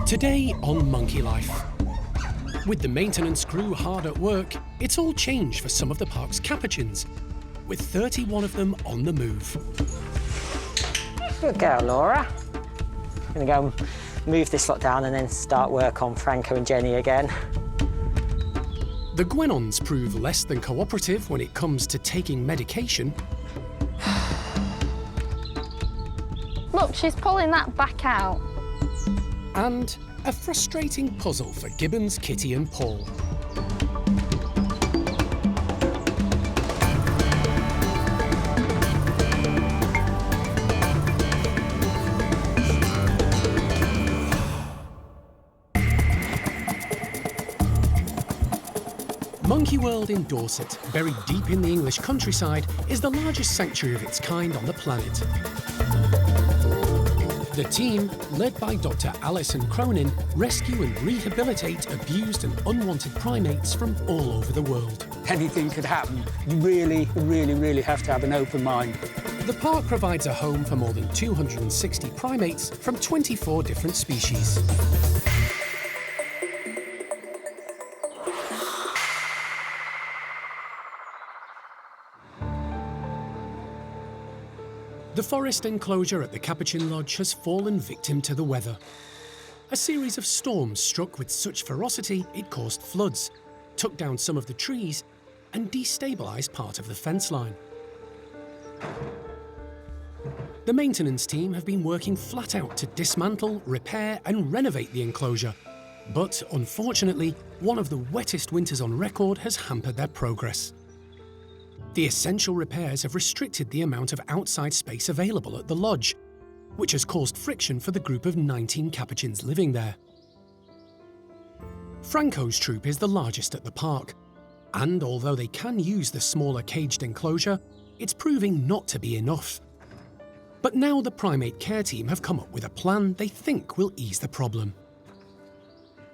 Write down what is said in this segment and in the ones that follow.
Today on Monkey Life. With the maintenance crew hard at work, it's all changed for some of the park's Capuchins, with 31 of them on the move. Good girl, Laura. I'm going to go and move this lot down and then start work on Franco and Jenny again. The guenons prove less than cooperative when it comes to taking medication. Look, she's pulling that back out. And a frustrating puzzle for Gibbon's Kitty and Paul. Monkey World in Dorset, buried deep in the English countryside, is the largest sanctuary of its kind on the planet. The team, led by Dr. Alison Cronin, rescue and rehabilitate abused and unwanted primates from all over the world. Anything could happen. You really have to have an open mind. The park provides a home for more than 260 primates from 24 different species. The forest enclosure at the Capuchin Lodge has fallen victim to the weather. A series of storms struck with such ferocity it caused floods, took down some of the trees, and destabilised part of the fence line. The maintenance team have been working flat out to dismantle, repair, and renovate the enclosure. But unfortunately, one of the wettest winters on record has hampered their progress. The essential repairs have restricted the amount of outside space available at the lodge, which has caused friction for the group of 19 Capuchins living there. Franco's troop is the largest at the park, and although they can use the smaller caged enclosure, it's proving not to be enough. But now the primate care team have come up with a plan they think will ease the problem.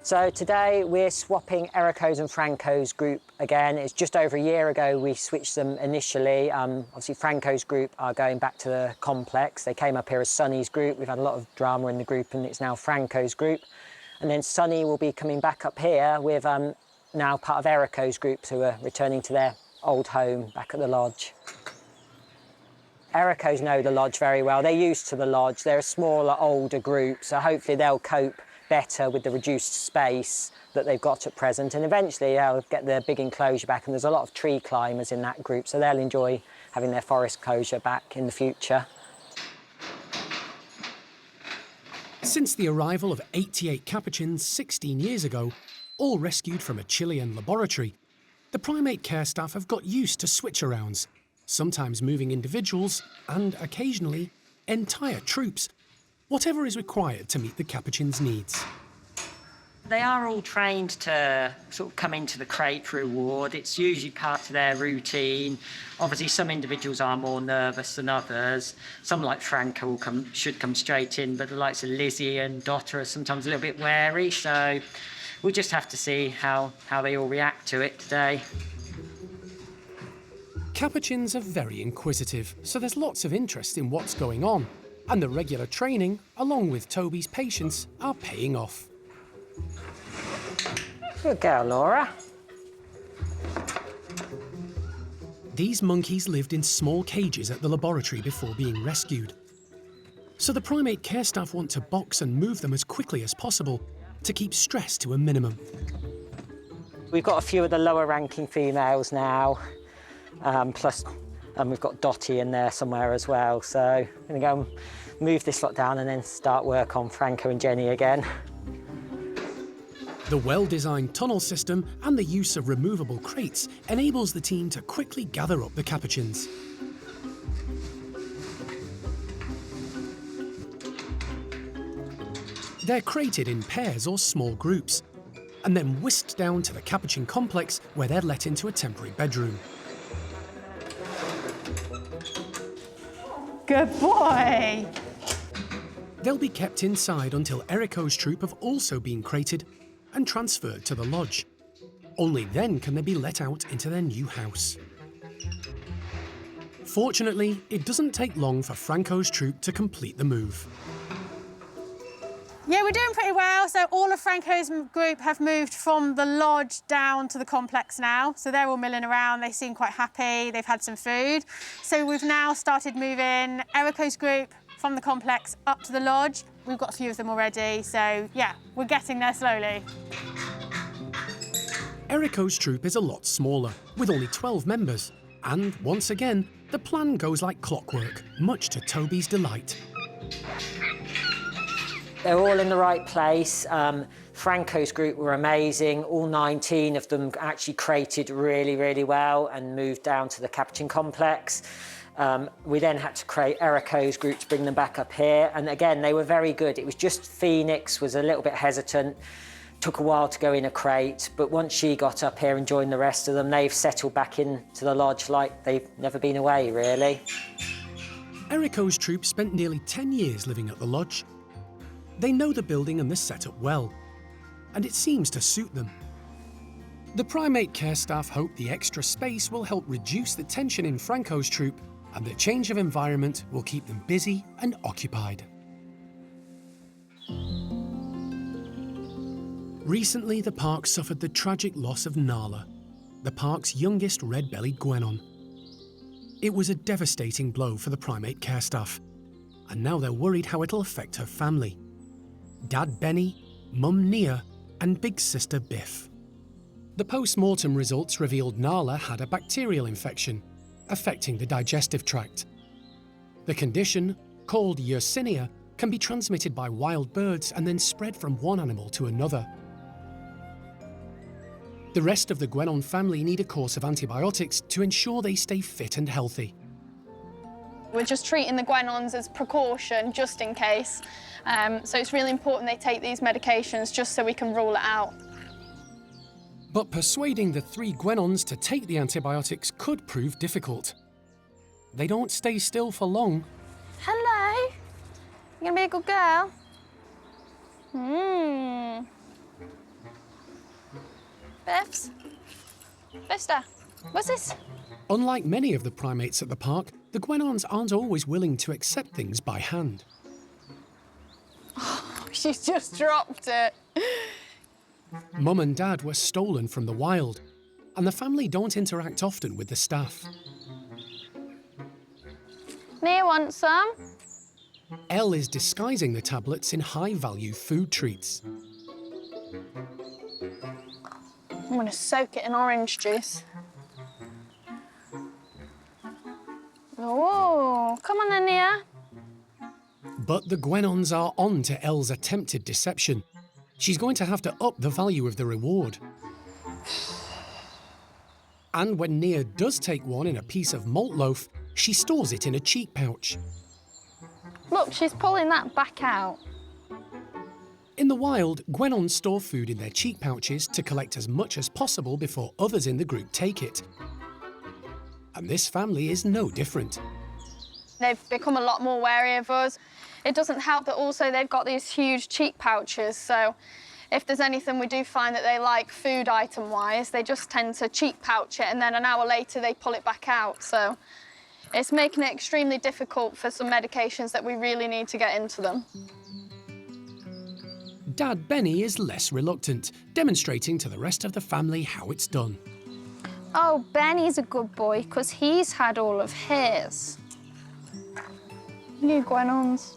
So today we're swapping Erico's and Franco's group again. It's just over a year ago we switched them initially. Obviously Franco's group are going back to the complex. They came up here as Sonny's group. We've had a lot of drama in the group and it's now Franco's group. And then Sonny will be coming back up here with now part of Erico's group who are returning to their old home back at the lodge. Erico's know the lodge very well. They're used to the lodge. They're a smaller, older group, so hopefully they'll cope better with the reduced space that they've got at present, and eventually they'll get their big enclosure back, and there's a lot of tree climbers in that group, so they'll enjoy having their forest closure back in the future. Since the arrival of 88 Capuchins 16 years ago, all rescued from a Chilean laboratory, the primate care staff have got used to switch-arounds, sometimes moving individuals and, occasionally, entire troops, whatever is required to meet the Capuchins' needs. They are all trained to sort of come into the crate for a ward. It's usually part of their routine. Obviously, some individuals are more nervous than others. Some, like Franco, should come straight in, but the likes of Lizzie and Dot are sometimes a little bit wary, so we'll just have to see how they all react to it today. Capuchins are very inquisitive, so there's lots of interest in what's going on, and the regular training, along with Toby's patience, are paying off. Good girl, Laura. These monkeys lived in small cages at the laboratory before being rescued. So the primate care staff want to box and move them as quickly as possible to keep stress to a minimum. We've got a few of the lower-ranking females now, plus we've got Dottie in there somewhere as well, so I'm going to go and move this lot down and then start work on Franco and Jenny again. The well-designed tunnel system and the use of removable crates enables the team to quickly gather up the Capuchins. They're crated in pairs or small groups, and then whisked down to the Capuchin complex where they're let into a temporary bedroom. Good boy. They'll be kept inside until Erico's troop have also been crated and transferred to the lodge. Only then can they be let out into their new house. Fortunately, it doesn't take long for Franco's troop to complete the move. Yeah, we're doing pretty well. So all of Franco's group have moved from the lodge down to the complex now. So they're all milling around. They seem quite happy. They've had some food. So we've now started moving Erico's group from the complex up to the lodge. We've got a few of them already. So yeah, we're getting there slowly. Erico's troop is a lot smaller, with only 12 members. And once again, the plan goes like clockwork, much to Toby's delight. They're all in the right place. Franco's group were amazing. All 19 of them actually crated really, really well and moved down to the Capuchin complex. We then had to crate Erico's group to bring them back up here. And again, they were very good. It was just Phoenix was a little bit hesitant. Took a while to go in a crate, but once she got up here and joined the rest of them, they've settled back into the lodge like they've never been away, really. Erico's troop spent nearly 10 years living at the lodge. They know the building and the setup well, and it seems to suit them. The primate care staff hope the extra space will help reduce the tension in Franco's troop, and the change of environment will keep them busy and occupied. Recently, the park suffered the tragic loss of Nala, the park's youngest red-bellied guenon. It was a devastating blow for the primate care staff, and now they're worried how it'll affect her family. Dad Benny, Mum Nia, and big sister Biff. The post-mortem results revealed Nala had a bacterial infection, affecting the digestive tract. The condition, called Yersinia, can be transmitted by wild birds and then spread from one animal to another. The rest of the guenon family need a course of antibiotics to ensure they stay fit and healthy. We're just treating the guenons as precaution, just in case. So it's really important they take these medications just so we can rule it out. But persuading the 3 guenons to take the antibiotics could prove difficult. They don't stay still for long. Hello. You gonna be a good girl? Biffs? Biffster, what's this? Unlike many of the primates at the park, the guenons aren't always willing to accept things by hand. She's just dropped it. Mum and Dad were stolen from the wild, and the family don't interact often with the staff. Nia wants some. Elle is disguising the tablets in high-value food treats. I'm gonna soak it in orange juice. Oh, come on then, Nia. But the guenons are on to Elle's attempted deception. She's going to have to up the value of the reward. And when Nia does take one in a piece of malt loaf, she stores it in a cheek pouch. Look, she's pulling that back out. In the wild, guenons store food in their cheek pouches to collect as much as possible before others in the group take it. And this family is no different. They've become a lot more wary of us. It doesn't help that also they've got these huge cheek pouches, so if there's anything we do find that they like food item-wise, they just tend to cheek pouch it, and then an hour later they pull it back out. So it's making it extremely difficult for some medications that we really need to get into them. Dad Benny is less reluctant, demonstrating to the rest of the family how it's done. Oh, Benny's a good boy, because he's had all of his. New guenons.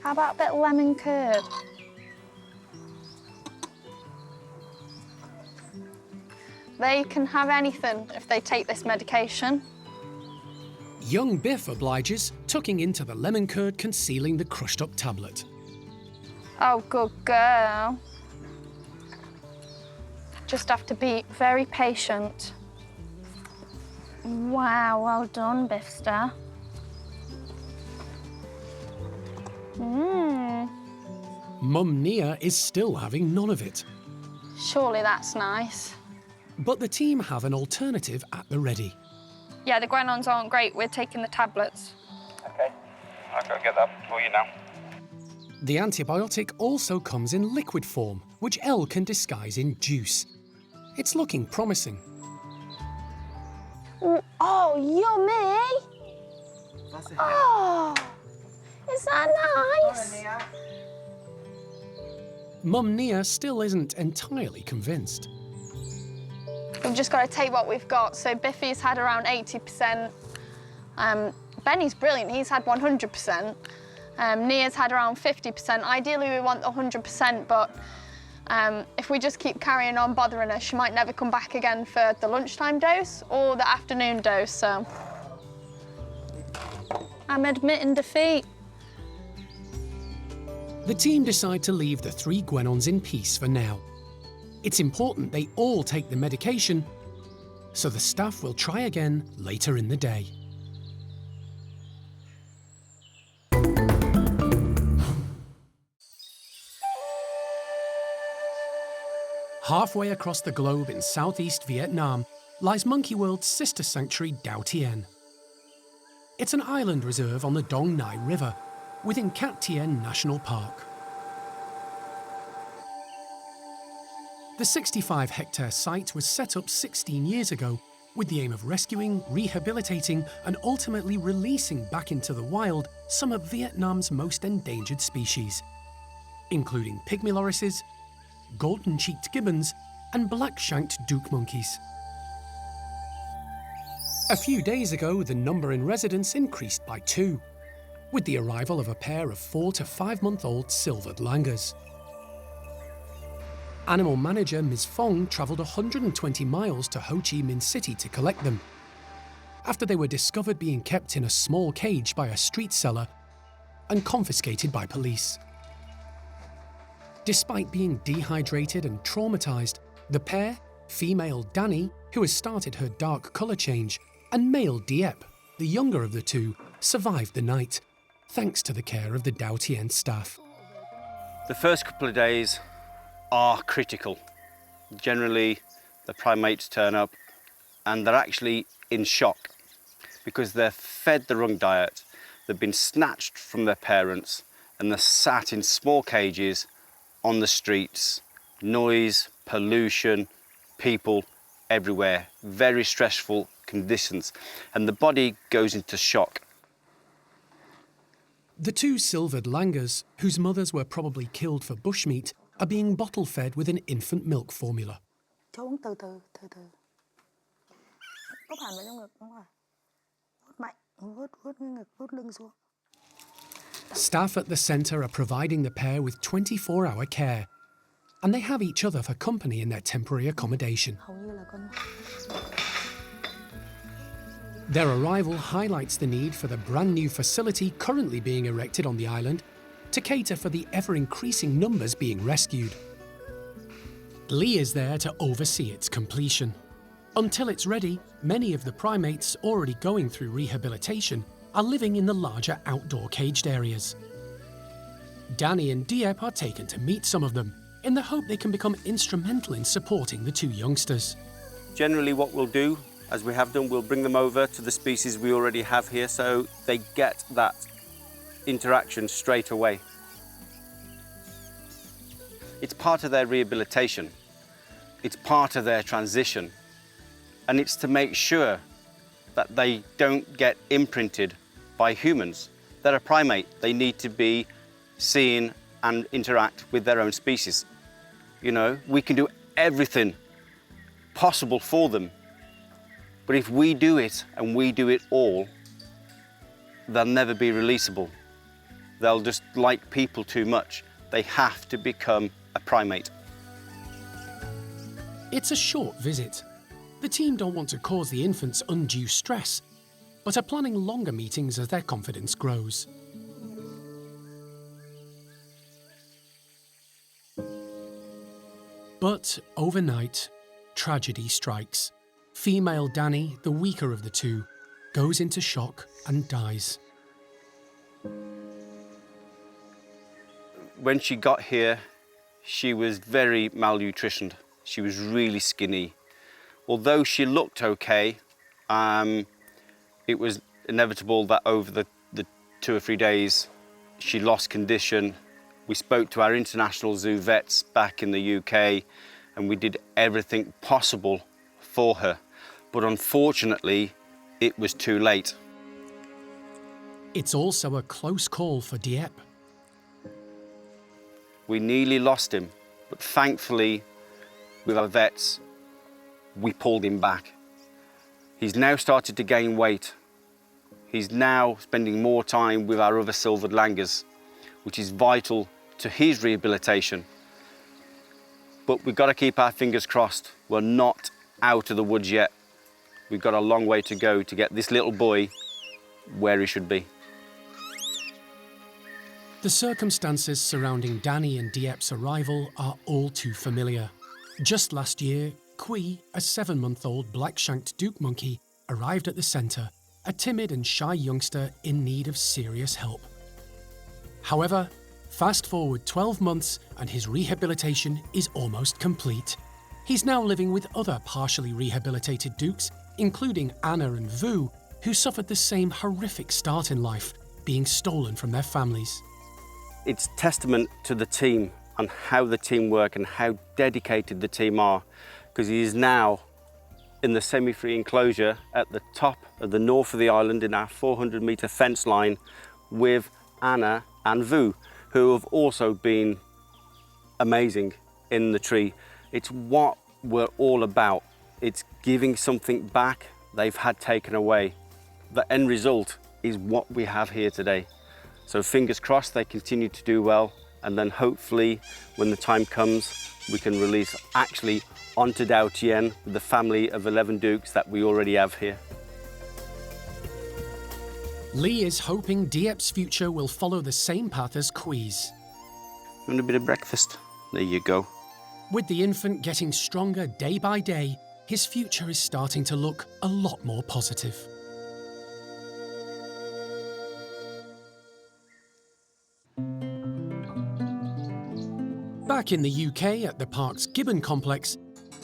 How about a bit of lemon curd? They can have anything if they take this medication. Young Biff obliges, tucking into the lemon curd concealing the crushed-up tablet. Oh, good girl. Just have to be very patient. Wow, well done, Biffster. Mum Nia is still having none of it. Surely that's nice. But the team have an alternative at the ready. Yeah, the guenons aren't great. We're taking the tablets. Okay, I'll go get that for you now. The antibiotic also comes in liquid form, which Elle can disguise in juice. It's looking promising. Oh, yummy! That's it. Oh, nice. Mum Nia still isn't entirely convinced. We've just got to take what we've got. So Biffy's had around 80%. Benny's brilliant, he's had 100%. Nia's had around 50%. Ideally, we want 100%, but if we just keep carrying on bothering her, she might never come back again for the lunchtime dose or the afternoon dose, so I'm admitting defeat. The team decide to leave the 3 guenons in peace for now. It's important they all take the medication, so the staff will try again later in the day. Halfway across the globe in southeast Vietnam lies Monkey World's sister sanctuary Dao Tien. It's an island reserve on the Dong Nai River within Cat Tien National Park. The 65-hectare site was set up 16 years ago with the aim of rescuing, rehabilitating and ultimately releasing back into the wild some of Vietnam's most endangered species, including pygmy lorises, golden-cheeked gibbons and black-shanked duke monkeys. A few days ago, the number in residence increased by 2, with the arrival of a pair of 4 to 5-month-old silvered langurs. Animal manager Ms. Fong travelled 120 miles to Ho Chi Minh City to collect them, after they were discovered being kept in a small cage by a street seller and confiscated by police. Despite being dehydrated and traumatised, the pair, female Danny, who has started her dark colour change, and male Diep, the younger of the 2, survived the night, thanks to the care of the Dao Tien staff. The first couple of days are critical. Generally, the primates turn up and they're actually in shock because they're fed the wrong diet, they've been snatched from their parents and they're sat in small cages on the streets, noise, pollution, people everywhere, very stressful conditions, and the body goes into shock. The 2 silvered langurs, whose mothers were probably killed for bushmeat, are being bottle-fed with an infant milk formula. Staff at the centre are providing the pair with 24-hour care, and they have each other for company in their temporary accommodation. Their arrival highlights the need for the brand new facility currently being erected on the island to cater for the ever-increasing numbers being rescued. Lee is there to oversee its completion. Until it's ready, many of the primates already going through rehabilitation are living in the larger outdoor caged areas. Danny and Diep are taken to meet some of them in the hope they can become instrumental in supporting the 2 youngsters. Generally what we'll do, as we have done, we'll bring them over to the species we already have here so they get that interaction straight away. It's part of their rehabilitation, it's part of their transition, and it's to make sure that they don't get imprinted by humans. They're a primate, they need to be seen and interact with their own species. You know, we can do everything possible for them, but if we do it and we do it all, they'll never be releasable. They'll just like people too much. They have to become a primate. It's a short visit. The team don't want to cause the infants undue stress, but are planning longer meetings as their confidence grows. But overnight, tragedy strikes. Female Danny, the weaker of the 2, goes into shock and dies. When she got here, she was very malnutritioned. She was really skinny. Although she looked okay, it was inevitable that over the 2 or 3 days, she lost condition. We spoke to our international zoo vets back in the UK, and we did everything possible for her. But unfortunately, it was too late. It's also a close call for Dieppe. We nearly lost him, but thankfully, with our vets, we pulled him back. He's now started to gain weight. He's now spending more time with our other silvered langurs, which is vital to his rehabilitation. But we've got to keep our fingers crossed. We're not out of the woods yet. We've got a long way to go to get this little boy where he should be. The circumstances surrounding Danny and Dieppe's arrival are all too familiar. Just last year, Qui, a 7-month-old black-shanked Duke monkey, arrived at the centre, a timid and shy youngster in need of serious help. However, fast forward 12 months and his rehabilitation is almost complete. He's now living with other partially rehabilitated Dukes, including Anna and Vu, who suffered the same horrific start in life, being stolen from their families. It's testament to the team and how the team work and how dedicated the team are, because he is now in the semi-free enclosure at the top of the north of the island in our 400-metre fence line with Anna and Vu, who have also been amazing in the tree. It's what we're all about. It's giving something back they've had taken away. The end result is what we have here today. So fingers crossed they continue to do well, and then hopefully when the time comes we can release actually onto Dao Tien with the family of 11 Dukes that we already have here. Lee is hoping Dieppe's future will follow the same path as Qui's. You want a bit of breakfast? There you go. With the infant getting stronger day by day, his future is starting to look a lot more positive. Back in the UK at the park's Gibbon complex,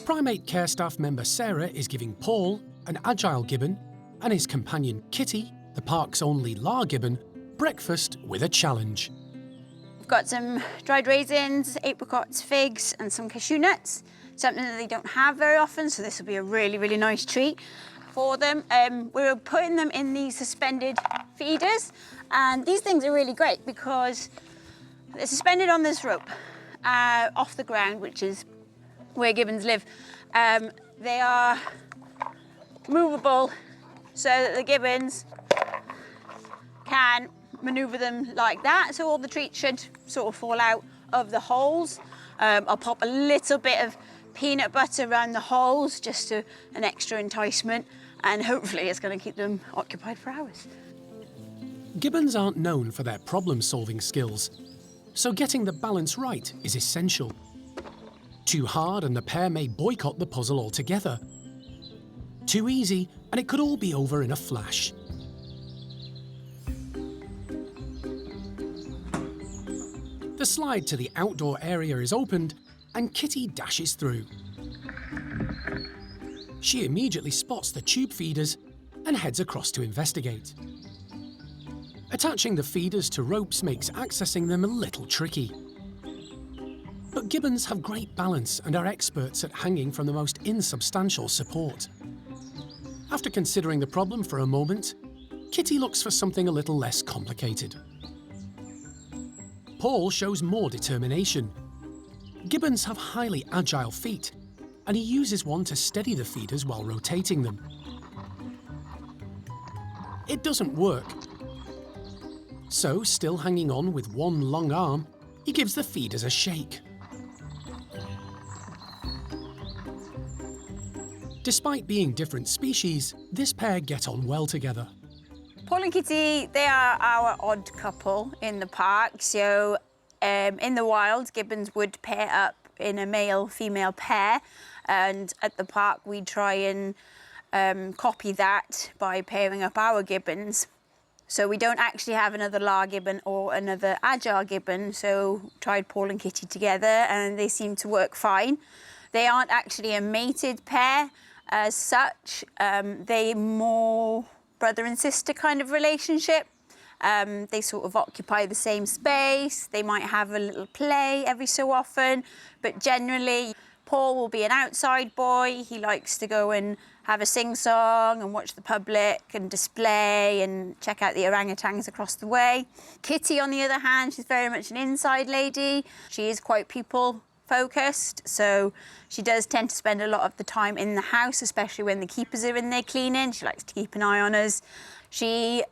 primate care staff member Sarah is giving Paul, an Agile Gibbon, and his companion Kitty, the park's only La Gibbon, breakfast with a challenge. We've got some dried raisins, apricots, figs, and some cashew nuts, something that they don't have very often, so this will be a really, really nice treat for them. We're putting them in these suspended feeders, and these things are really great because they're suspended on this rope off the ground, which is where gibbons live. They are movable so that the gibbons can maneuver them like that, so all the treats should sort of fall out of the holes. I'll pop a little bit of peanut butter around the holes just to an extra enticement, and hopefully it's going to keep them occupied for hours. Gibbons aren't known for their problem-solving skills, so getting the balance right is essential. Too hard and the pair may boycott the puzzle altogether. Too easy and it could all be over in a flash. The slide to the outdoor area is opened and Kitty dashes through. She immediately spots the tube feeders and heads across to investigate. Attaching the feeders to ropes makes accessing them a little tricky. But gibbons have great balance and are experts at hanging from the most insubstantial support. After considering the problem for a moment, Kitty looks for something a little less complicated. Paul shows more determination. Gibbons have highly agile feet, and he uses one to steady the feeders while rotating them. It doesn't work. So, still hanging on with one long arm, he gives the feeders a shake. Despite being different species, this pair get on well together. Paul and Kitty, they are our odd couple in the park. So in the wild, gibbons would pair up in a male-female pair, and at the park we try and copy that by pairing up our gibbons. So we don't actually have another La Gibbon or another Agile Gibbon, so tried Paul and Kitty together and they seem to work fine. They aren't actually a mated pair as such. They're more brother and sister kind of relationship. They sort of occupy the same space. They might have a little play every so often, but generally Paul will be an outside boy. He likes to go and have a sing-song and watch the public and display and check out the orangutans across the way. Kitty, on the other hand, she's very much an inside lady. She is quite people-focused, so she does tend to spend a lot of the time in the house, especially when the keepers are in there cleaning. She likes to keep an eye on us. She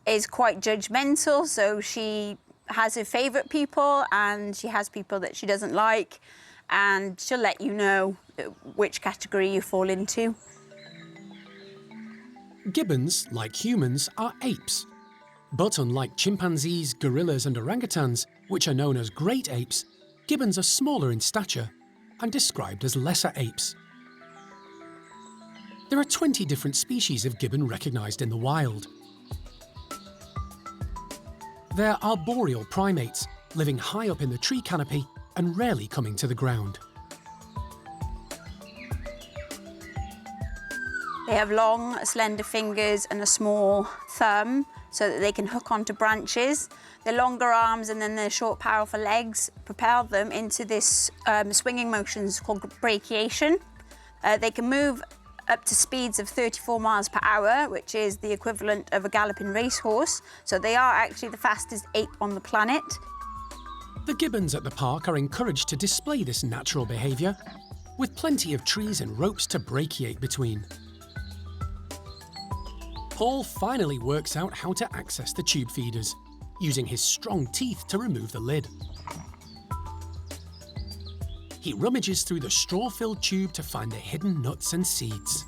is quite judgmental, so she has her favourite people and she has people that she doesn't like, and she'll let you know which category you fall into. Gibbons, like humans, are apes. But unlike chimpanzees, gorillas and orangutans, which are known as great apes, gibbons are smaller in stature and described as lesser apes. There are 20 different species of gibbon recognised in the wild. They're arboreal primates, living high up in the tree canopy and rarely coming to the ground. They have long, slender fingers and a small thumb so that they can hook onto branches. Their longer arms and then their short, powerful legs propel them into this swinging motions called brachiation. They can move up to speeds of 34 miles per hour, which is the equivalent of a galloping racehorse. So they are actually the fastest ape on the planet. The gibbons at the park are encouraged to display this natural behaviour, with plenty of trees and ropes to brachiate between. Paul finally works out how to access the tube feeders, using his strong teeth to remove the lid. He rummages through the straw-filled tube to find the hidden nuts and seeds.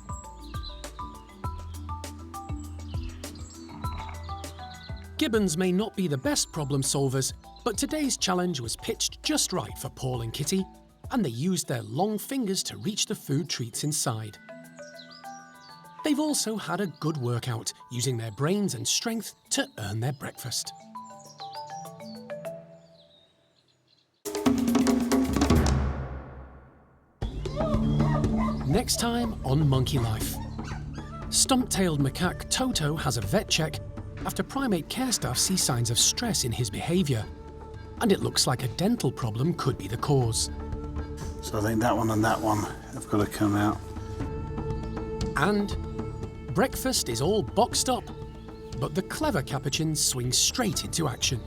Gibbons may not be the best problem solvers, but today's challenge was pitched just right for Paul and Kitty, and they used their long fingers to reach the food treats inside. They've also had a good workout, using their brains and strength to earn their breakfast. Next time on Monkey Life. Stump-tailed macaque Toto has a vet check after primate care staff see signs of stress in his behaviour, and it looks like a dental problem could be the cause. So I think that one and that one have got to come out. And breakfast is all boxed up, but the clever Capuchin swings straight into action.